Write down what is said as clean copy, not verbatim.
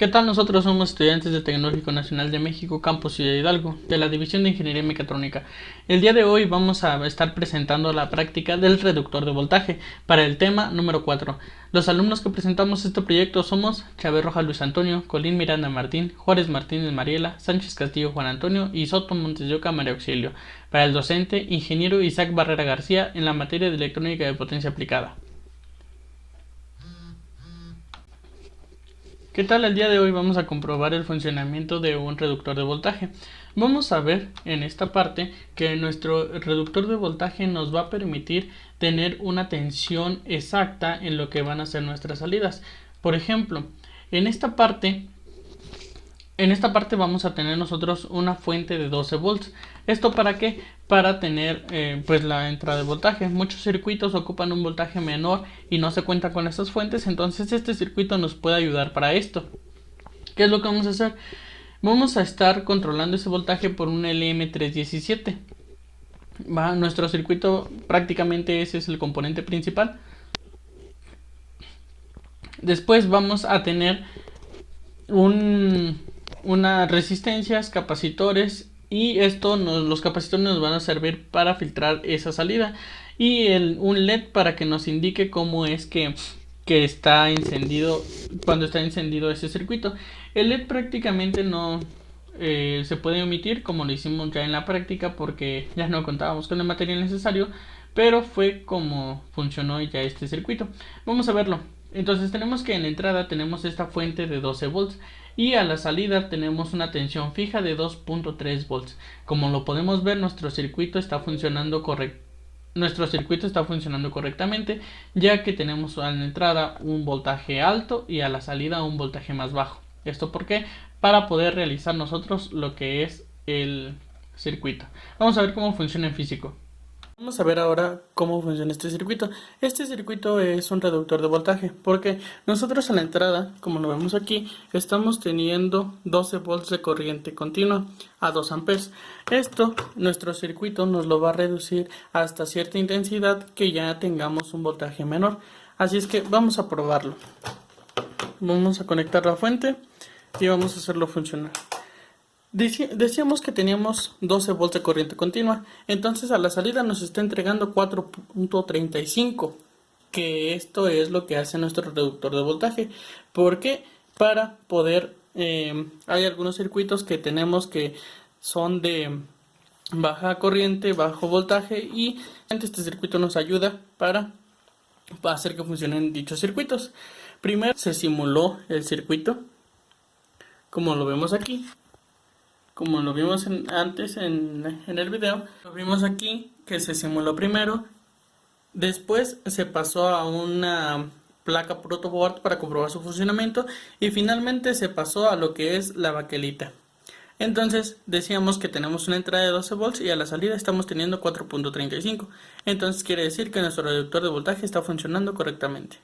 ¿Qué tal? Nosotros somos estudiantes del Tecnológico Nacional de México, Campus Ciudad Hidalgo, de la División de Ingeniería Mecatrónica. El día de hoy vamos a estar presentando la práctica del reductor de voltaje para el tema número 4. Los alumnos que presentamos este proyecto somos Chávez Rojas Luis Antonio, Colín Miranda Martín, Juárez Martínez Mariela, Sánchez Castillo Juan Antonio y Soto Montes de Oca María Auxilio. Para el docente, ingeniero Isaac Barrera García en la materia de electrónica de potencia aplicada. ¿Qué tal? El día de hoy vamos a comprobar el funcionamiento de un reductor de voltaje. Vamos a ver en esta parte que nuestro reductor de voltaje nos va a permitir tener una tensión exacta en lo que van a ser nuestras salidas. Por ejemplo, en esta parte vamos a tener nosotros una fuente de 12 volts. ¿Esto para qué? Para tener pues la entrada de voltaje. Muchos circuitos ocupan un voltaje menor y no se cuenta con estas fuentes, entonces este circuito nos puede ayudar para esto. ¿Qué es lo que vamos a hacer? Vamos a estar controlando ese voltaje por un LM317. Nuestro circuito prácticamente ese es el componente principal. Después vamos a tener unas resistencias, capacitores, y los capacitores nos van a servir para filtrar esa salida, y un LED para que nos indique cómo es que está encendido, cuando está encendido ese circuito. El LED prácticamente no se puede omitir, como lo hicimos ya en la práctica, porque ya no contábamos con el material necesario, pero fue como funcionó ya este circuito. Vamos a verlo. Entonces tenemos que en la entrada tenemos esta fuente de 12 volts y a la salida tenemos una tensión fija de 2.3 volts. Como lo podemos ver, nuestro circuito está funcionando correctamente, ya que tenemos a la entrada un voltaje alto y a la salida un voltaje más bajo. ¿Esto por qué? Para poder realizar nosotros lo que es el circuito. Vamos a ver cómo funciona en físico. Vamos a ver ahora cómo funciona este circuito. Este circuito es un reductor de voltaje porque nosotros a la entrada, como lo vemos aquí, estamos teniendo 12 volts de corriente continua a 2 amperes. Nuestro circuito nos lo va a reducir hasta cierta intensidad que ya tengamos un voltaje menor. Así es que vamos a probarlo. Vamos a conectar la fuente y vamos a hacerlo funcionar. Decíamos que teníamos 12 volts de corriente continua, entonces a la salida nos está entregando 4.35, que esto es lo que hace nuestro reductor de voltaje, porque para poder, hay algunos circuitos que tenemos que son de baja corriente, bajo voltaje, y este circuito nos ayuda para hacer que funcionen dichos circuitos. Primero se simuló el circuito, como lo vemos aquí. Como lo vimos antes en el video, lo vimos aquí que se simuló primero, después se pasó a una placa protoboard para comprobar su funcionamiento y finalmente se pasó a lo que es la baquelita. Entonces decíamos que tenemos una entrada de 12 volts y a la salida estamos teniendo 4.35, entonces quiere decir que nuestro reductor de voltaje está funcionando correctamente.